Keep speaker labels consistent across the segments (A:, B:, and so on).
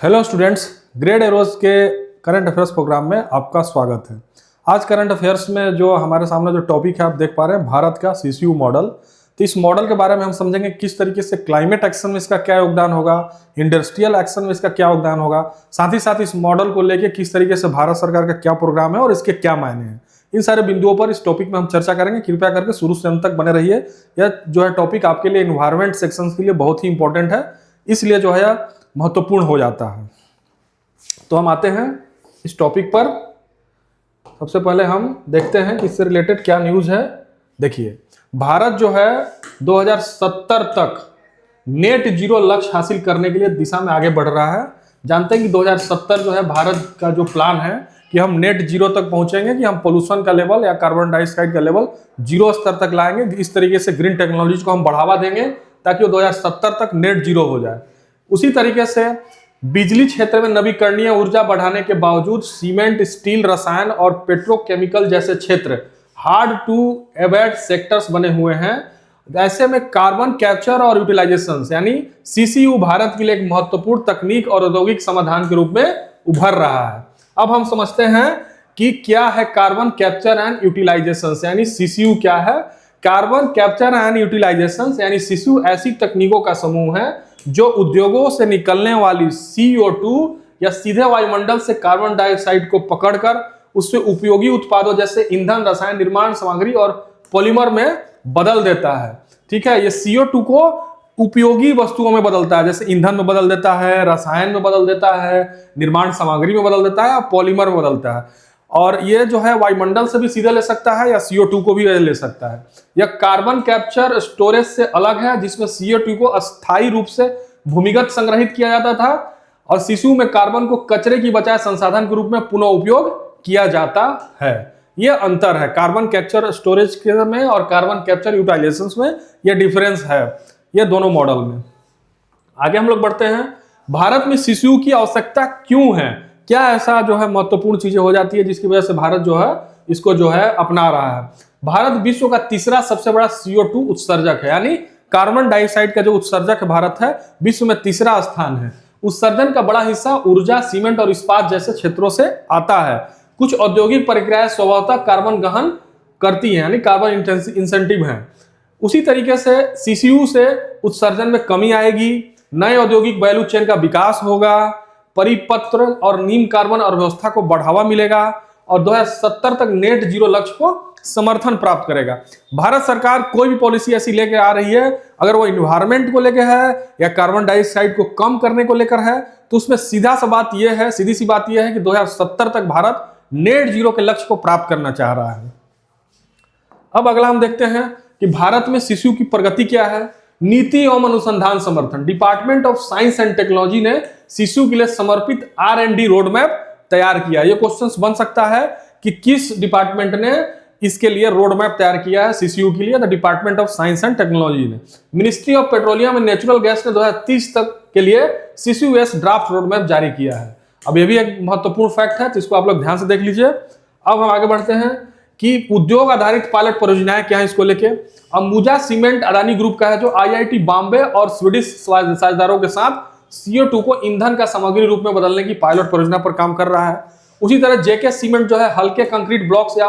A: Hello students, grade arrows के current affairs programme में आपका स्वागत है। आज करंट अफेयर्स में जो हमारे सामने जो टॉपिक है आप देख पा रहे हैं, भारत का सीसीयू मॉडल। तो इस मॉडल के बारे में हम समझेंगे किस तरीके से क्लाइमेट एक्शन में इसका क्या योगदान होगा, इंडस्ट्रियल एक्शन में इसका क्या योगदान होगा, साथ ही साथ इस मॉडल को लेकर किस तरीके से भारत सरकार का क्या प्रोग्राम है और इसके क्या मायने हैं। इन सारे बिंदुओं पर इस टॉपिक में हम चर्चा करेंगे। कृपया करके शुरू से अंत तक बने रहिए। यह जो है टॉपिक आपके लिए इन्वायरमेंट सेक्शन के लिए बहुत ही इंपॉर्टेंट है, इसलिए जो है महत्वपूर्ण हो जाता है। तो हम आते हैं इस टॉपिक पर। सबसे पहले हम देखते हैं कि इससे रिलेटेड क्या न्यूज है। देखिए, भारत जो है 2070 तक नेट जीरो लक्ष्य हासिल करने के लिए दिशा में आगे बढ़ रहा है। जानते हैं कि 2070 जो है भारत का जो प्लान है कि हम नेट जीरो तक पहुंचेंगे, कि हम पोल्यूशन का लेवल या कार्बन डाइऑक्साइड का लेवल जीरो स्तर तक लाएंगे। इस तरीके से ग्रीन टेक्नोलॉजी को हम बढ़ावा देंगे ताकि वो 2070 तक नेट जीरो हो जाए। उसी तरीके से बिजली क्षेत्र में नवीकरणीय ऊर्जा बढ़ाने के बावजूद सीमेंट, स्टील, रसायन और पेट्रोकेमिकल जैसे क्षेत्र हार्ड टू एबैट सेक्टर्स बने हुए हैं। ऐसे में कार्बन कैप्चर और यूटिलाइजेशन यानी सीसीयू भारत के लिए एक महत्वपूर्ण तकनीक और औद्योगिक समाधान के रूप में उभर रहा है। अब हम समझते हैं कि क्या है कार्बन कैप्चर एंड यूटिलाइजेशन यानी सीसीयू क्या है। कार्बन कैप्चर एंड यूटिलाइजेशन यानी सीसीयू ऐसी तकनीकों का समूह है जो उद्योगों से निकलने वाली CO2 या सीधे वायुमंडल से कार्बन डाइऑक्साइड को पकड़कर उससे उपयोगी उत्पादों जैसे ईंधन, रसायन, निर्माण सामग्री और पॉलीमर में बदल देता है। ठीक है, ये CO2 को उपयोगी वस्तुओं में बदलता है, जैसे ईंधन में बदल देता है, रसायन में बदल देता है, निर्माण सामग्री में बदल देता है और पॉलीमर में बदलता है। और ये जो है वायुमंडल से भी सीधे ले सकता है या CO2 को भी ले सकता है। यह कार्बन कैप्चर स्टोरेज से अलग है, जिसमें CO2 को अस्थायी रूप से भूमिगत संग्रहित किया जाता था और सीसीयू में कार्बन को कचरे की बजाय संसाधन के रूप में पुनः उपयोग किया जाता है। यह अंतर है कार्बन कैप्चर स्टोरेज के में और कार्बन कैप्चर यूटिलाइजेशन में, यह डिफरेंस है ये दोनों मॉडल में। आगे हम लोग बढ़ते हैं। भारत में सीसीयू की आवश्यकता क्यों है, क्या ऐसा जो है महत्वपूर्ण चीजें हो जाती है जिसकी वजह से भारत जो है इसको जो है अपना रहा है। भारत विश्व का तीसरा सबसे बड़ा CO2 उत्सर्जक है, यानी कार्बन डाइऑक्साइड का जो उत्सर्जक है भारत है, विश्व में तीसरा स्थान है। उत्सर्जन का बड़ा हिस्सा ऊर्जा, सीमेंट और इस्पात जैसे क्षेत्रों से आता है। कुछ औद्योगिक प्रक्रियाएं स्वभावतः कार्बन गहन करती है, यानी कार्बन इंसेंटिव है। उसी तरीके से सीसीयू से उत्सर्जन में कमी आएगी, नए औद्योगिक वैल्यू चेन का विकास होगा, परिपत्र और नीम कार्बन अर्थव्यवस्था को बढ़ावा मिलेगा और 2070 तक नेट जीरो लक्ष्य को समर्थन प्राप्त करेगा। भारत सरकार कोई भी पॉलिसी ऐसी लेके आ रही है, अगर वो इन्वायरमेंट को लेकर है या कार्बन डाइऑक्साइड को कम करने को लेकर है, तो उसमें सीधी सी बात यह है कि 2070 तक भारत नेट जीरो के लक्ष्य को प्राप्त करना चाह रहा है। अब अगला हम देखते हैं कि भारत में सीसीयू की प्रगति क्या है। नीति एवं अनुसंधान समर्थन, department of science and technology ने सीसीयू के लिए समर्पित R&D रोड मैप तैयार किया। ये क्वेश्चन बन सकता है कि किस डिपार्टमेंट ने इसके लिए रोड मैप तैयार किया है सीसीयू के लिए। The department of science and technology ने। Ministry of petroleum and natural gas ने 2030 तक के लिए CCUS ड्राफ्ट रोड मैप जारी किया है। अब ये भी एक महत्वपूर्ण फैक्ट है, तो इसको आप लोग ध्यान से देख लीजिए। अब हम आगे बढ़ते हैं कि उद्योग आधारित पायलट परियोजनाएं क्या है इसको लेके। अंबुजा सीमेंट अदानी ग्रुप का है, जो IIT बॉम्बे और स्वीडिश साझेदारों के साथ CO2 को ईंधन का सामग्री रूप में बदलने की पायलट परियोजना पर काम कर रहा है। उसी तरह जेके सीमेंट जो है हल्के कंक्रीट ब्लॉक्स या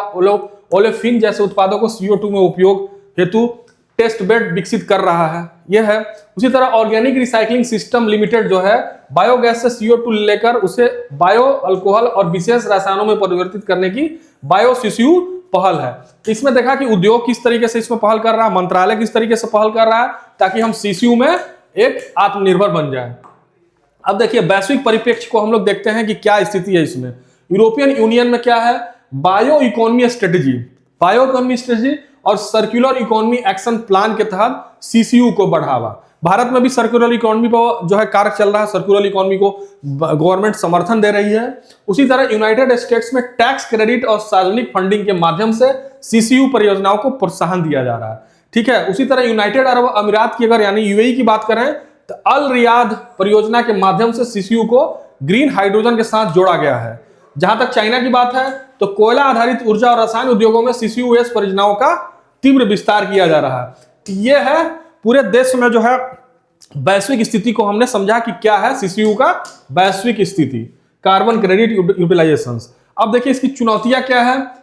A: ओलेफिन जैसे उत्पादों को CO2 में उपयोग हेतु टेस्ट बेड विकसित कर रहा है, यह है। उसी तरह ऑर्गेनिक रिसाइकलिंग सिस्टम लिमिटेड जो है बायोगैस से CO2 लेकर उसे बायो अल्कोहल और विशेष रसायनों में परिवर्तित करने की बायो सीसीयू पहल है। इसमें देखा कि उद्योग किस तरीके से इसमें पहल कर रहा है, मंत्रालय किस तरीके से पहल कर रहा है, ताकि हम सीसीयू में एक आत्मनिर्भर बन जाए। अब देखिए, वैश्विक परिप्रेक्ष्य को हम लोग देखते हैं कि क्या स्थिति है इसमें। यूरोपियन यूनियन में क्या है, बायो इकोनॉमी स्ट्रेटेजी और सर्कुलर इकोनॉमी एक्शन प्लान के तहत सीसीयू को बढ़ावा। भारत में भी सर्कुलर इकोनॉमी पर जो है कार्य चल रहा है, सर्कुलर इकोनॉमी को गवर्नमेंट समर्थन दे रही है। उसी तरह यूनाइटेड स्टेट्स में टैक्स क्रेडिट और सार्वजनिक फंडिंग के माध्यम से सीसीयू परियोजनाओं को प्रोत्साहन दिया जा रहा है। ठीक है, उसी तरह यूनाइटेड अरब अमीरात की अगर यानी UAE की बात करें तो अल रियाद परियोजना के माध्यम से सीसीयू को ग्रीन हाइड्रोजन के साथ जोड़ा गया है। जहां तक चाइना की बात है तो कोयला आधारित ऊर्जा और रसायन उद्योगों में CCUS परियोजनाओं का तीव्र विस्तार किया जा रहा है। तो यह है पूरे देश में जो है वैश्विक स्थिति को हमने समझा कि क्या है सीसीयू का वैश्विक स्थिति, कार्बन क्रेडिट यूटिलाइजेशन। अब देखिए इसकी चुनौतियां क्या है।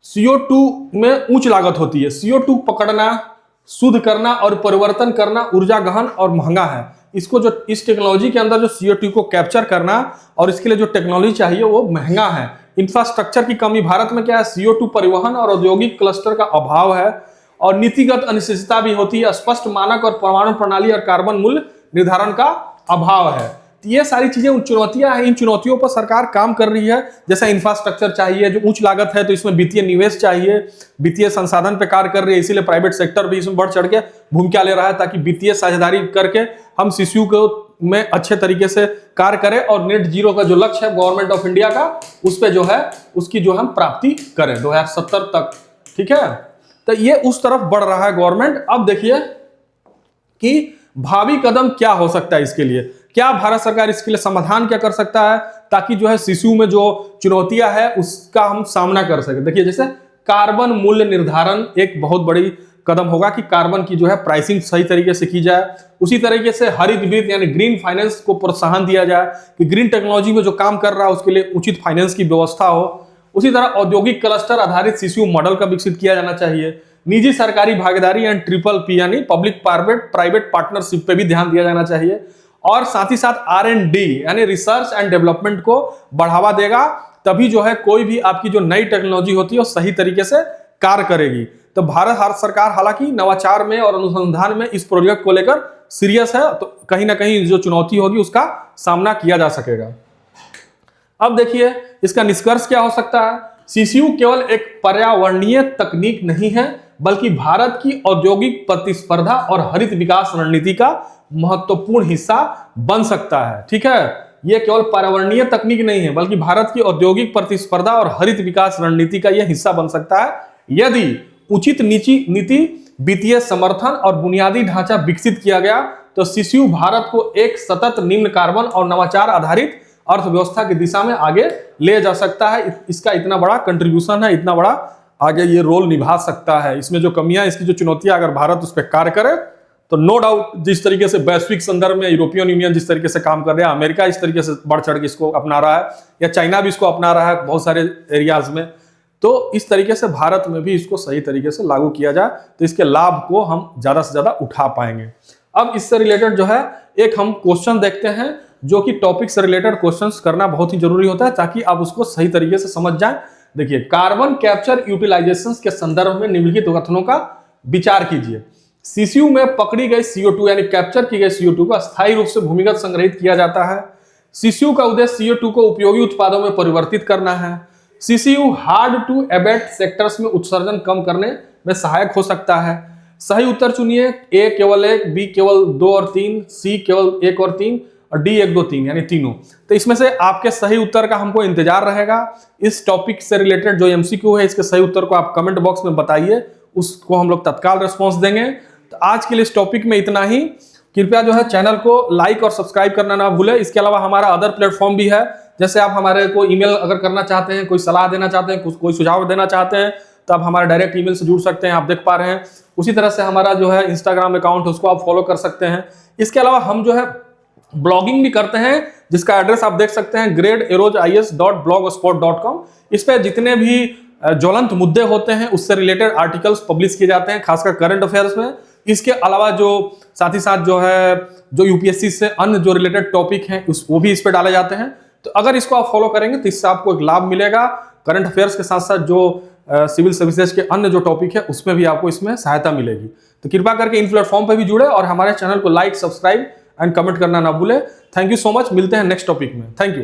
A: CO2 में उच्च लागत होती है। CO2 पकड़ना, शुद्ध करना और परिवर्तन करना ऊर्जा गहन और महंगा है। इसको जो इस टेक्नोलॉजी के अंदर जो CO2 को कैप्चर करना और इसके लिए जो टेक्नोलॉजी चाहिए वो महंगा है। इंफ्रास्ट्रक्चर की कमी, भारत में क्या है, CO2 परिवहन और औद्योगिक क्लस्टर का अभाव है और नीतिगत अनिश्चितता भी होती है। स्पष्ट मानक और परमाणु प्रणाली और कार्बन मूल्य निर्धारण का अभाव है। तो ये सारी चीजें चुनौतियां हैं। इन चुनौतियों पर सरकार काम कर रही है। जैसा इंफ्रास्ट्रक्चर चाहिए, जो उच्च लागत है तो इसमें वित्तीय निवेश चाहिए, वित्तीय संसाधन पे कार्य कर रही है। इसीलिए प्राइवेट सेक्टर भी इसमें बढ़ चढ़ के भूमिका ले रहा है ताकि वित्तीय साझेदारी करके हम सीसीयू को में अच्छे तरीके से कार्य करें और नेट जीरो का जो लक्ष्य है गवर्नमेंट ऑफ इंडिया का, उस पे जो है उसकी जो हम प्राप्ति करें 2070 तक। ठीक है, तो ये उस तरफ बढ़ रहा है गवर्नमेंट। अब देखिए कि भावी कदम क्या हो सकता है इसके लिए, क्या भारत सरकार इसके लिए समाधान क्या कर सकता है ताकि जो है सीसीयू में जो चुनौतियां है उसका हम सामना कर सके। देखिए जैसे कार्बन मूल्य निर्धारण एक बहुत बड़ी कदम होगा कि कार्बन की जो है प्राइसिंग सही तरीके से की जाए। उसी तरीके से हरित वित्त यानी ग्रीन फाइनेंस को प्रोत्साहन दिया जाए कि ग्रीन टेक्नोलॉजी में जो काम कर रहा है उसके लिए उचित फाइनेंस की व्यवस्था हो। उसी तरह औद्योगिक क्लस्टर आधारित सीसीयू मॉडल का विकसित किया जाना चाहिए। निजी सरकारी भागीदारी एंड PPP यानी पब्लिक प्राइवेट पार्टनरशिप पे भी ध्यान दिया जाना चाहिए। और साथ ही साथ R&D यानी रिसर्च एंड डेवलपमेंट को बढ़ावा देगा, तभी जो है कोई भी आपकी जो नई टेक्नोलॉजी होती है वो सही तरीके से कार्य करेगी। तो भारत सरकार हालांकि नवाचार में और अनुसंधान में इस प्रोजेक्ट को लेकर सीरियस है, तो कहीं ना कहीं जो चुनौती होगी उसका सामना किया जा सकेगा। अब देखिए इसका निष्कर्ष क्या हो सकता है। सीसीयू केवल एक पर्यावरणीय तकनीक नहीं है बल्कि भारत की औद्योगिक प्रतिस्पर्धा और हरित विकास रणनीति का महत्वपूर्ण हिस्सा बन सकता है। ठीक है, यह केवल पर्यावरणीय तकनीक नहीं है बल्कि भारत की औद्योगिक प्रतिस्पर्धा और हरित विकास रणनीति का यह हिस्सा बन सकता है यदि उचित नीति, वित्तीय समर्थन और बुनियादी ढांचा विकसित किया गया तो सीसीयू भारत को एक सतत निम्न कार्बन और नवाचार आधारित अर्थव्यवस्था की दिशा में आगे ले जा सकता है। इसका इतना बड़ा कंट्रीब्यूशन है, इतना बड़ा आगे ये रोल निभा सकता है। इसमें जो कमियां, इसकी जो चुनौतियां, अगर भारत उस पर कार्य करे तो नो डाउट जिस तरीके से वैश्विक संदर्भ में यूरोपियन यूनियन जिस तरीके से काम कर रहा है, अमेरिका इस तरीके से बढ़ चढ़ के इसको अपना रहा है या चाइना भी इसको अपना रहा है बहुत सारे एरियाज में, तो इस तरीके से भारत में भी इसको सही तरीके से लागू किया जाए तो इसके लाभ को हम ज्यादा से ज्यादा उठा पाएंगे। अब इससे रिलेटेड जो है एक हम क्वेश्चन देखते हैं, जो कि टॉपिक से रिलेटेड क्वेश्चंस करना बहुत ही जरूरी होता है ताकि आप उसको सही तरीके से समझ जाएं। देखिए, कार्बन कैप्चर यूटिलाइजेशन के संदर्भ में निम्नलिखित कथनों का विचार कीजिए। सीसीयू में पकड़ी गई CO2 यानी कैप्चर की गई CO2 को अस्थायी रूप से भूमिगत संग्रहित किया जाता है। सीसीयू का उद्देश्य CO2 को उपयोगी उत्पादों में परिवर्तित करना है। CCU hard to abate sectors में उत्सर्जन कम करने में सहायक हो सकता है। सही उत्तर चुनिए। A केवल 1, B केवल 2 और 3, C केवल 1 और 3 और D 1 2 3 यानी तीनों। तो इसमें से आपके सही उत्तर का हमको इंतजार रहेगा। इस टॉपिक से रिलेटेड जो MCQ है इसके सही उत्तर को आप कमेंट बॉक्स में बताइए, उसको हम लोग तत्काल रिस्पॉन्स देंगे। तो आज के लिए इस टॉपिक में इतना ही। कृपया जो है चैनल को लाइक और सब्सक्राइब करना ना भूलें। इसके अलावा हमारा अदर प्लेटफॉर्म भी है, जैसे आप हमारे को ईमेल अगर करना चाहते हैं, कोई सलाह देना चाहते हैं, कोई सुझाव देना चाहते हैं तो आप हमारे डायरेक्ट ईमेल से जुड़ सकते हैं, आप देख पा रहे हैं। उसी तरह से हमारा जो है इंस्टाग्राम अकाउंट उसको आप फॉलो कर सकते हैं। इसके अलावा हम जो है ब्लॉगिंग भी करते हैं जिसका एड्रेस आप देख सकते हैं gradeerosis.blogspot.com। इस पर जितने भी ज्वलंत मुद्दे होते हैं उससे रिलेटेड आर्टिकल्स पब्लिश किए जाते हैं, खासकर करंट अफेयर्स में। इसके अलावा जो साथ ही साथ जो है जो यूपीएससी से अन्य जो रिलेटेड टॉपिक हैं वो भी इस पर डाले जाते हैं। तो अगर इसको आप फॉलो करेंगे तो इससे आपको एक लाभ मिलेगा। करंट अफेयर्स के साथ साथ जो सिविल सर्विसेज के अन्य जो टॉपिक है उसमें भी आपको इसमें सहायता मिलेगी। तो कृपया करके इन प्लेटफॉर्म पर भी जुड़े और हमारे चैनल को लाइक, सब्सक्राइब एंड कमेंट करना ना भूले। Thank you so much. मिलते हैं नेक्स्ट टॉपिक में। Thank you.